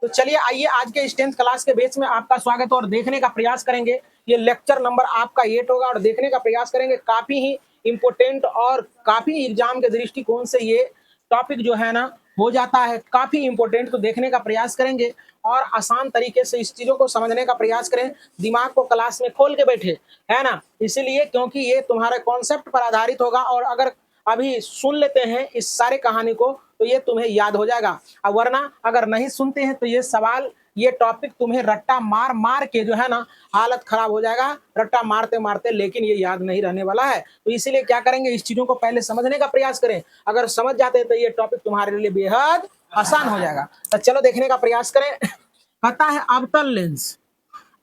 तो चलिए आइए आज के इस 10th क्लास के बेच में आपका स्वागत और देखने का प्रयास करेंगे। ये लेक्चर नंबर आपका 8 होगा और देखने का प्रयास करेंगे। काफी ही इम्पोर्टेंट और काफी एग्जाम के दृष्टिकोण से ये टॉपिक जो है ना हो जाता है काफी इम्पोर्टेंट। तो देखने का प्रयास करेंगे और आसान तरीके से इस चीजों को समझने का प्रयास करें। दिमाग को क्लास में खोल के बैठे, है ना, इसीलिए क्योंकि ये तुम्हारे कॉन्सेप्ट पर आधारित होगा और अगर अभी सुन लेते हैं इस सारे कहानी को तो ये तुम्हें याद हो जाएगा। अब वरना अगर नहीं सुनते हैं तो ये सवाल ये टॉपिक तुम्हें रट्टा मार मार के जो है ना हालत खराब हो जाएगा, रट्टा मारते मारते, लेकिन ये याद नहीं रहने वाला है। तो इसीलिए क्या करेंगे, इस चीजों को पहले समझने का प्रयास करें। अगर समझ जाते हैं तो ये टॉपिक तुम्हारे लिए बेहद आसान हो जाएगा। तो चलो देखने का प्रयास करें। कहता है अवतल लेंस।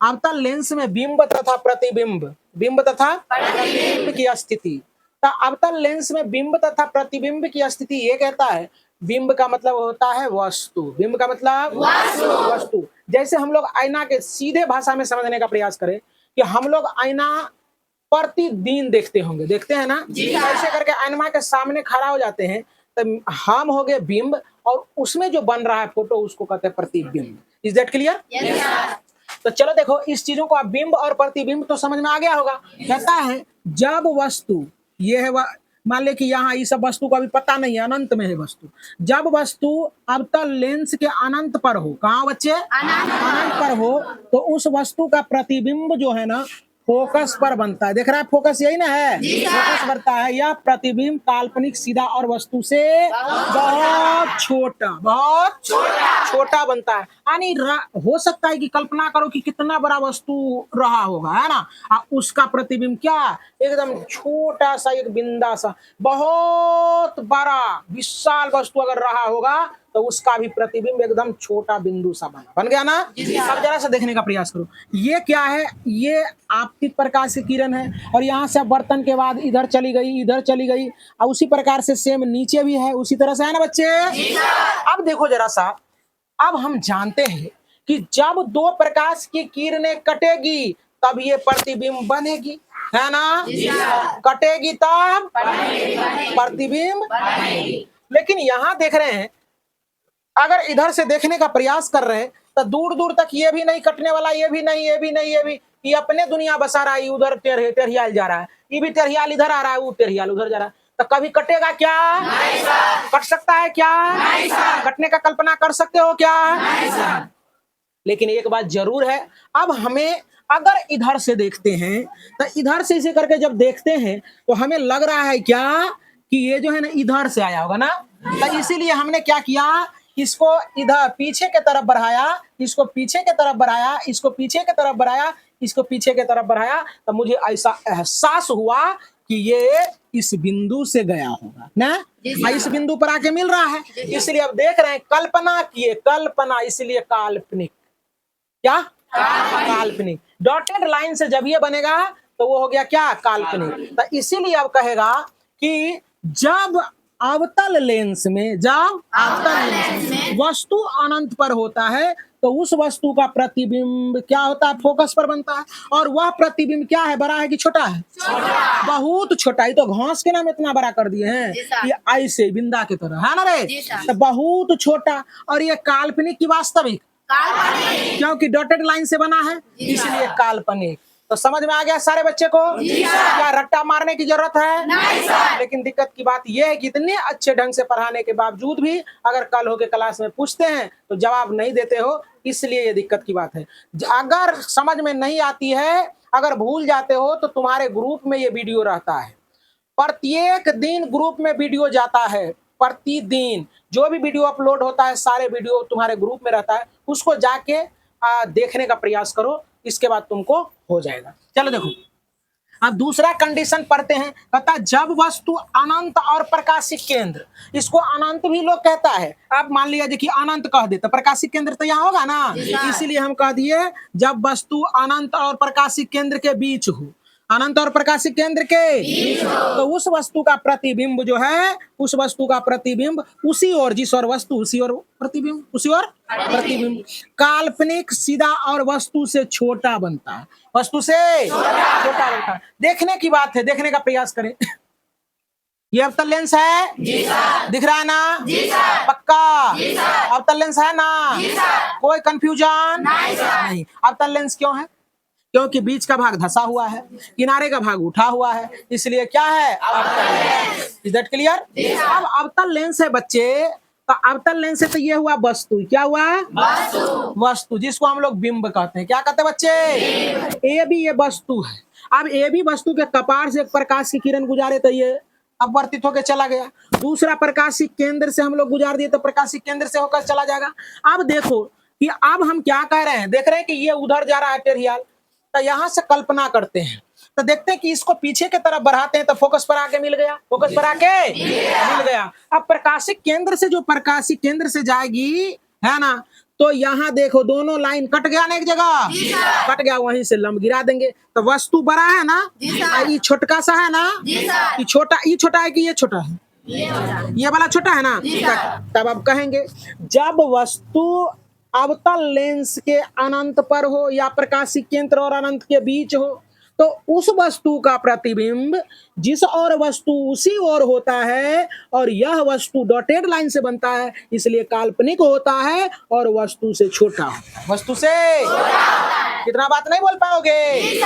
अवतल लेंस में बिंब तथा प्रतिबिंब, बिंब तथा प्रतिबिंब की स्थिति। तो अवतल लेंस में बिंब तथा प्रतिबिंब की स्थिति ये कहता है, बिंब का मतलब होता है वस्तु, बिंब का मतलब वस्तु। जैसे हम लोग आईना के सीधे भाषा में समझने का प्रयास करें कि हम लोग आईना प्रतिदिन देखते होंगे, देखते हैं ना, ऐसे करके आईना के सामने खड़ा हो जाते हैं तो हम हो गए बिंब और उसमें जो बन रहा है फोटो उसको कहते हैं प्रतिबिंब। Is that clear? तो चलो देखो इस चीजों को, आप बिंब और प्रतिबिंब तो समझ में आ गया होगा। कहता है जब वस्तु, ये है मान ले कि यहाँ इस सब वस्तु को अभी पता नहीं है, अनंत में है वस्तु। जब वस्तु अवतल लेंस के अनंत पर हो, कहाँ बच्चे? अनंत पर हो, तो उस वस्तु का प्रतिबिंब जो है ना फोकस पर बनता है। देख रहा है फोकस यही ना है, फोकस बनता है। यह प्रतिबिंब काल्पनिक, सीधा और वस्तु से बहुत छोटा, बहुत छोटा बनता है। यानी हो सकता है कि कल्पना करो कि कितना बड़ा वस्तु रहा होगा, है ना, उसका प्रतिबिंब क्या एकदम छोटा सा, एक बिंदा सा। बहुत बड़ा विशाल वस्तु अगर रहा होगा तो उसका भी प्रतिबिंब एकदम छोटा बिंदु सा बन गया ना। अब जरा सा देखने का प्रयास करो, ये क्या है, ये आपतित प्रकाश की किरण है और यहाँ से बर्तन के बाद इधर चली गई, इधर चली गई, और उसी प्रकार से सेम नीचे भी है, उसी तरह से, है ना बच्चे। अब देखो जरा सा, अब हम जानते हैं कि जब दो प्रकाश की किरणें कटेगी तब ये प्रतिबिंब बनेगी, है ना, कटेगी तब प्रतिबिंब। लेकिन यहाँ देख रहे हैं, अगर इधर से देखने का प्रयास कर रहे हैं तो दूर दूर तक ये भी नहीं कटने वाला, ये भी नहीं, ये भी नहीं, ये भी, ये अपने दुनिया बसा रहा है, उधर टेढ़ियाल जा रहा है, ये भी टेढ़ियाल इधर आ रहा है, वो टेढ़ियाल उधर जा रहा है। तो कभी कटेगा क्या? कट सकता है क्या? कटने का कल्पना कर सकते हो क्या? लेकिन एक बात जरूर है, अब हमें अगर इधर से देखते हैं तो इधर से इसे करके जब देखते हैं तो हमें लग रहा है क्या कि ये जो है ना इधर से आया होगा ना। तो इसीलिए हमने क्या किया, इसको इधर पीछे के तरफ बढ़ाया, इसको पीछे के तरफ बढ़ाया, इसको पीछे के तरफ बढ़ाया, इसको पीछे के तरफ बढ़ाया, तो मुझे ऐसा एहसास हुआ कि ये इस बिंदु से गया होगा ना, इस बिंदु पर आके मिल रहा है। इसलिए अब देख रहे हैं, कल्पना किए, कल्पना, इसलिए काल्पनिक, क्या काल्पनिक। डॉटेड लाइन से जब ये बनेगा तो वो हो गया क्या, काल्पनिक। तो इसीलिए अब कहेगा कि जब अवतल लेंस में, जब अवतल लेंस में वस्तु अनंत पर होता है तो उस वस्तु का प्रतिबिंब क्या होता है, फोकस पर बनता है। और वह प्रतिबिंब क्या है, बड़ा है कि छोटा है? बहुत छोटा। ही तो घास के नाम इतना बड़ा कर दिए हैं, ये ऐसे बिंदा की तरह, है ना रे, तो बहुत छोटा। और ये काल्पनिक की वास्तविक, क्योंकि डॉटेड लाइन से बना है इसलिए काल्पनिक। तो समझ में आ गया सारे बच्चे को? क्या रट्टा मारने की जरूरत है? नहीं। लेकिन दिक्कत की बात यह है कि इतने अच्छे ढंग से पढ़ाने के बावजूद भी अगर कल होके क्लास में पूछते हैं तो जवाब नहीं देते हो, इसलिए ये दिक्कत की बात है। अगर समझ में नहीं आती है, अगर भूल जाते हो तो तुम्हारे ग्रुप में ये वीडियो रहता है, प्रत्येक दिन ग्रुप में वीडियो जाता है, प्रतिदिन जो भी वीडियो अपलोड होता है सारे वीडियो तुम्हारे ग्रुप में रहता है, उसको जाके देखने का प्रयास करो, इसके बाद तुमको हो जाएगा। चलो देखो अब दूसरा कंडीशन पढ़ते हैं। कहता है जब वस्तु अनंत और प्रकाशिक केंद्र, इसको अनंत भी लोग कहता है। आप मान लिया देखिए अनंत कह दे तो प्रकाशिक केंद्र तो यहाँ होगा ना, इसीलिए हम कह दिए जब वस्तु अनंत और प्रकाशिक केंद्र के बीच हो, अनंत और प्रकाशिक केंद्र के, तो उस वस्तु का प्रतिबिंब जो है, उस वस्तु का प्रतिबिंब उसी ओर, जिस ओर वस्तु उसी ओर प्रतिबिंब, उसी ओर प्रतिबिंब काल्पनिक, सीधा और वस्तु से छोटा बनता है, वस्तु से छोटा बनता है। देखने की बात है, देखने का प्रयास करें। ये अवतल लेंस है जी सर। दिख रहा है ना जी सर। पक्का जी सर। अवतल लेंस है ना जी सर। कोई कंफ्यूजन नहीं। अवतल लेंस क्यों है? क्योंकि बीच का भाग धसा हुआ है, किनारे का भाग उठा हुआ है, इसलिए क्या है? अवतल लेंस। Is that clear? अब अवतल लेंस है बच्चे, तो अवतल लेंस से तो ये हुआ वस्तु। क्या हुआ? वस्तु, जिसको हम लोग बिंब कहते हैं। क्या कहते हैं बच्चे? ए भी ये वस्तु है। अब ए भी वस्तु के कपार से एक प्रकाश की किरण गुजारे तो ये अपवर्तित होकर चला गया। दूसरा प्रकाशिक केंद्र से हम लोग गुजार दिए तो प्रकाशिक केंद्र से होकर चला जाएगा। अब देखो कि अब हम क्या कह रहे हैं, देख रहे हैं कि ये उधर जा रहा है टेरियल, तो यहां से कल्पना करते हैं, तो देखते हैं कि इसको पीछे की तरफ बढ़ाते हैं तो फोकस पर आके मिल गया। फोकस पर आके मिल गया। अब प्रकाशिक केंद्र से जो प्रकाशिक केंद्र से जाएगी, है ना, तो यहाँ देखो दोनों लाइन कट गया ना, एक जगह कट गया, वहीं से लंब गिरा देंगे। तो वस्तु बड़ा है ना, ये छोटका सा है ना, ये छोटा है कि ये छोटा है? ये वाला छोटा है ना। तब अब कहेंगे जब वस्तु अवतल लेंस के अनंत पर हो या प्रकाशिक केंद्र और अनंत के बीच हो, तो उस वस्तु का प्रतिबिंब जिस और वस्तु उसी ओर होता है, और यह वस्तु डॉटेड लाइन से बनता है, इसलिए काल्पनिक होता है और वस्तु से छोटा होता है। वस्तु से कितना बात नहीं बोल पाओगे?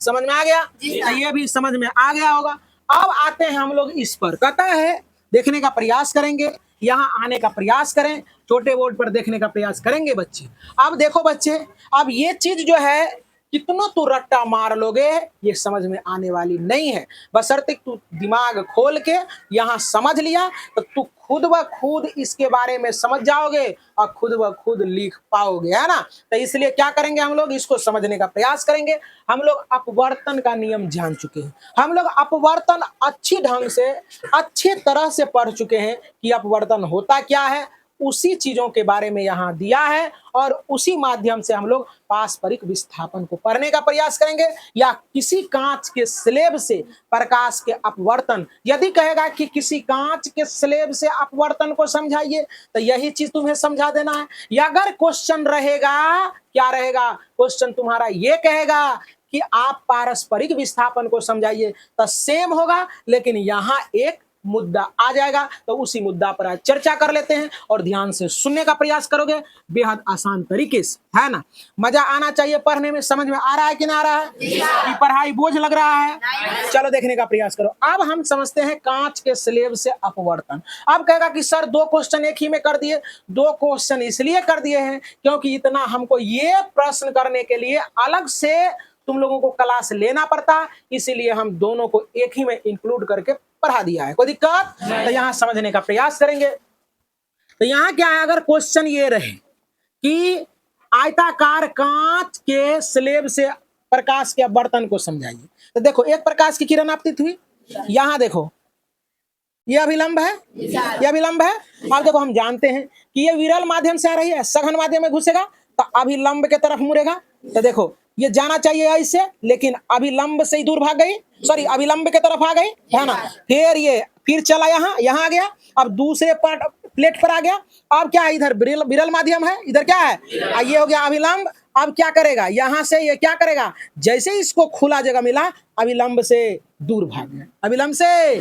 समझ में आ गया? तो ये भी समझ में आ गया होगा। अब आते हैं हम लोग इस पर, कहता है देखने का प्रयास करेंगे, यहाँ आने का प्रयास करें, छोटे बोर्ड पर देखने का प्रयास करेंगे बच्चे। अब देखो बच्चे, अब ये चीज जो है कितना तू रट्टा मार लोगे ये समझ में आने वाली नहीं है। बशर्ते तू दिमाग खोल के यहाँ समझ लिया तो तू खुद ब खुद इसके बारे में समझ जाओगे और खुद ब खुद लिख पाओगे, है ना। तो इसलिए क्या करेंगे, हम लोग इसको समझने का प्रयास करेंगे। हम लोग अपवर्तन का नियम जान चुके हैं, हम लोग अपवर्तन अच्छी ढंग से अच्छे तरह से पढ़ चुके हैं कि अपवर्तन होता क्या है। उसी चीजों के बारे में यहाँ दिया है और उसी माध्यम से हम लोग पारस्परिक विस्थापन को पढ़ने का प्रयास करेंगे। या किसी कांच के स्लेब से प्रकाश के अपवर्तन, यदि कहेगा कि किसी कांच के स्लेब से अपवर्तन को समझाइए, तो यही चीज तुम्हें समझा देना है। या अगर क्वेश्चन रहेगा, क्या रहेगा क्वेश्चन तुम्हारा, ये कहेगा कि आप पारस्परिक विस्थापन को समझाइए, तो सेम होगा, लेकिन यहाँ एक मुद्दा आ जाएगा, तो उसी मुद्दा पर आज चर्चा कर लेते हैं और ध्यान से सुनने का प्रयास करोगे बेहद आसान तरीके से, है ना। मजा आना चाहिए पढ़ने में। समझ में आ रहा है कि ना आ रहा है? कि पढ़ाई बोझ लग रहा है? चलो देखने का प्रयास करो। अब हम समझते हैं कांच के स्लेब से अपवर्तन। अब कहेगा कि सर 2 क्वेश्चन एक ही में कर दिए। 2 क्वेश्चन इसलिए कर दिए हैं क्योंकि इतना हमको ये प्रश्न करने के लिए अलग से तुम लोगों को क्लास लेना पड़ता, इसीलिए हम दोनों को एक ही में इंक्लूड करके पढ़ा दिया है। कोई दिक्कत? तो यहाँ समझने का प्रयास करेंगे। तो यहाँ क्या है, अगर क्वेश्चन ये रहे कि आयताकार कांच के स्लेब से प्रकाश के अपवर्तन को समझाइए, तो देखो एक प्रकाश की किरण आपतित हुई, यहाँ देखो ये अभिलंब है, ये अभिलंब है। अब देखो हम जानते हैं कि ये विरल माध्यम से आ रही है, सघन माध्यम में घुसेगा तो अभिलंब के तरफ मुड़ेगा। तो देखो ये जाना चाहिए ऐसे, लेकिन अभिलंब से ही दूर भाग गई, सॉरी अभिलंब के तरफ आ गई, है ना। फिर चला यहाँ आ गया, अब दूसरे प्लेट पर आ गया। अब क्या है, इधर विरल माध्यम है, इधर क्या है, ये हो गया अभिलंब। अब क्या करेगा, यहाँ से ये क्या करेगा, जैसे इसको खुला जगह मिला अभिलंब से दूर भाग गया, अभिलंब से।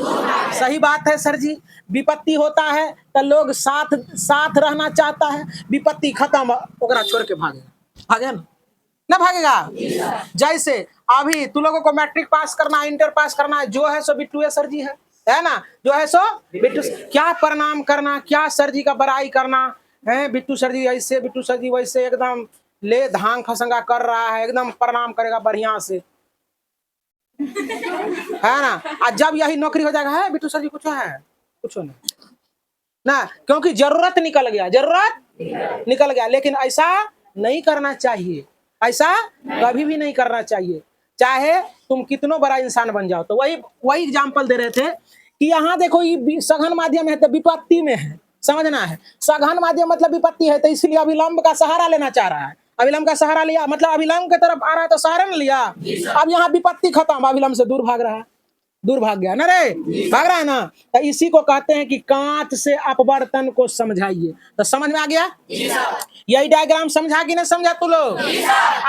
सही बात है सर जी, विपत्ति होता है तो लोग साथ रहना चाहता है, विपत्ति खत्म ओकरा छोड़ के भागे ना भागेगा। जैसे अभी तू लोगों को मैट्रिक पास करना, इंटर पास करना है, जो है सो बिट्टू है सर जी, है ना, जो है सो बिट्टू। क्या प्रणाम करना, क्या सर जी का बड़ाई करना है, बिट्टू सर जी ऐसे, बिट्टू सर जी वैसे, एकदम ले धांग खसंगा कर रहा है, एकदम प्रणाम करेगा बढ़िया से, है ना। और जब यही नौकरी हो जाएगा, है बिट्टू सर जी कुछ है, कुछ नहीं ना, क्योंकि जरूरत निकल गया। लेकिन ऐसा नहीं करना चाहिए, ऐसा कभी भी नहीं करना चाहिए, चाहे तुम कितना बड़ा इंसान बन जाओ। तो वही एग्जाम्पल दे रहे थे कि यहाँ देखो ये सघन माध्यम है तो विपत्ति में है, समझना है। सघन माध्यम मतलब विपत्ति है, तो इसलिए अभिलंब का सहारा लेना चाह रहा है। अभिलंब का सहारा लिया मतलब अभिलंब की तरफ आ रहा है तो सहारा न लिया। अब यहाँ विपत्ति खत्म, अभिलंब से दूर भाग रहा है, दूर भाग गया ना रे, भाग रहा है ना। तो इसी को कहते हैं कि कांच से अपवर्तन को समझाइए। तो समझ में आ गया? यही डायग्राम समझा कि नहीं समझा तू लोग?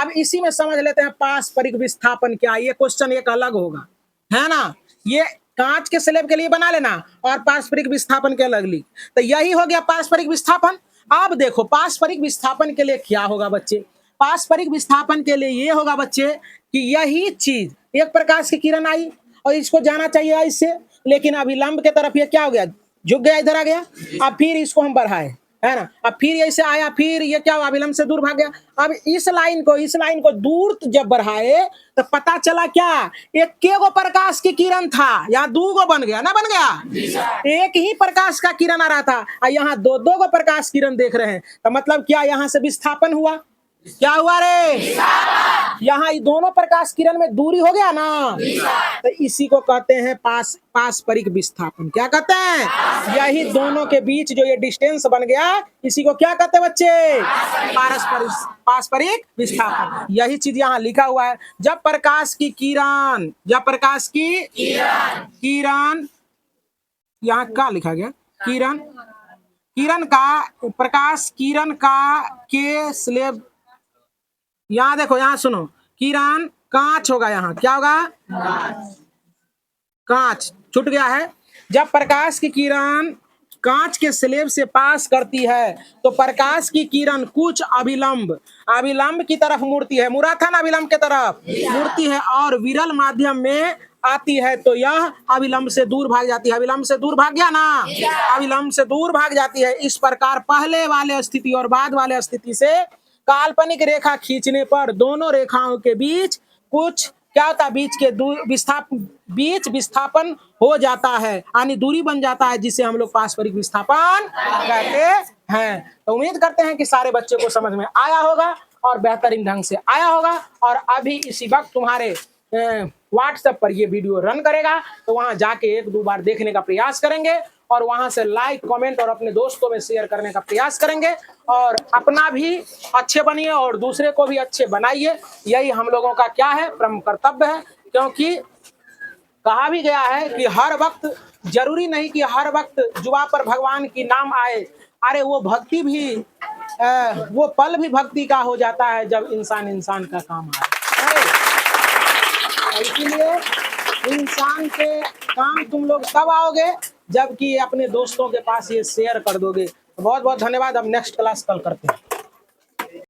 अब इसी में समझ लेते हैं पारस्परिक विस्थापन क्या। ये क्वेश्चन एक अलग होगा, है ना। ये कांच के स्लेब के लिए बना लेना और पारस्परिक विस्थापन के अलग लिख। तो यही हो गया पारस्परिक विस्थापन। अब देखो पारस्परिक विस्थापन के लिए क्या होगा बच्चे, पारस्परिक विस्थापन के लिए ये होगा बच्चे कि यही चीज एक प्रकाश की किरण आई और इसको जाना चाहिए ऐसे, लेकिन अभिलंब के तरफ ये क्या हो गया, झुक गया, इधर आ गया। अब फिर इसको हम बढ़ाए, है ना, अब फिर ऐसे आया, फिर ये क्या हुआ, अभिलंब से दूर भाग गया। अब इस लाइन को दूर जब बढ़ाए तो पता चला क्या, एक के गो प्रकाश की किरण था, यहाँ दो गो बन गया ना, बन गया, एक ही प्रकाश का किरण आ रहा था और यहाँ दो दो गो प्रकाश किरण देख रहे हैं। तो मतलब क्या, यहाँ से विस्थापन हुआ, क्या हुआ रे, यहाँ दोनों प्रकाश किरण में दूरी हो गया ना, तो इसी को कहते हैं पारस्परिक विस्थापन। क्या कहते हैं, यही दोनों के बीच जो ये डिस्टेंस बन गया, इसी को क्या कहते हैं बच्चे, पारस्परिक विस्थापन। यही चीज यहाँ लिखा हुआ है। जब प्रकाश की किरण यहाँ क्या लिखा गया, प्रकाश किरण का के स्लेब, यहाँ देखो, यहाँ सुनो, किरण कांच होगा, यहाँ क्या होगा, कांच छूट गया है। जब प्रकाश की किरण कांच के स्लेब से पास करती है तो प्रकाश की किरण कुछ अभिलंब की तरफ मुड़ती है, मुड़ा था ना, अभिलंब की तरफ मुड़ती है और विरल माध्यम में आती है तो यह अभिलंब से दूर भाग जाती है। अभिलंब से दूर भाग गया ना, अभिलंब से दूर भाग जाती है। इस प्रकार पहले वाले स्थिति और बाद वाले स्थिति से काल्पनिक रेखा खींचने पर दोनों रेखाओं के बीच कुछ क्या होता है, बीच विस्थापन हो जाता है, यानी दूरी बन जाता है, जिसे हम लोग पारस्परिक विस्थापन कहते हैं। तो उम्मीद करते हैं कि सारे बच्चे को समझ में आया होगा और बेहतरीन ढंग से आया होगा। और अभी इसी वक्त तुम्हारे व्हाट्सएप पर ये वीडियो रन करेगा, तो वहां जाके एक दो बार देखने का प्रयास करेंगे और वहां से लाइक, कमेंट और अपने दोस्तों में शेयर करने का प्रयास करेंगे और अपना भी अच्छे बनिए और दूसरे को भी अच्छे बनाइए। यही हम लोगों का क्या है, प्रमुख कर्तव्य है। क्योंकि कहा भी गया है कि हर वक्त, जरूरी नहीं कि हर वक्त जुबा पर भगवान की नाम आए, अरे वो भक्ति भी वो पल भी भक्ति का हो जाता है जब इंसान का काम आए। इसीलिए इंसान के काम तुम लोग तब आओगे जबकि अपने दोस्तों के पास ये शेयर कर दोगे। बहुत बहुत धन्यवाद। अब नेक्स्ट क्लास कल करते हैं।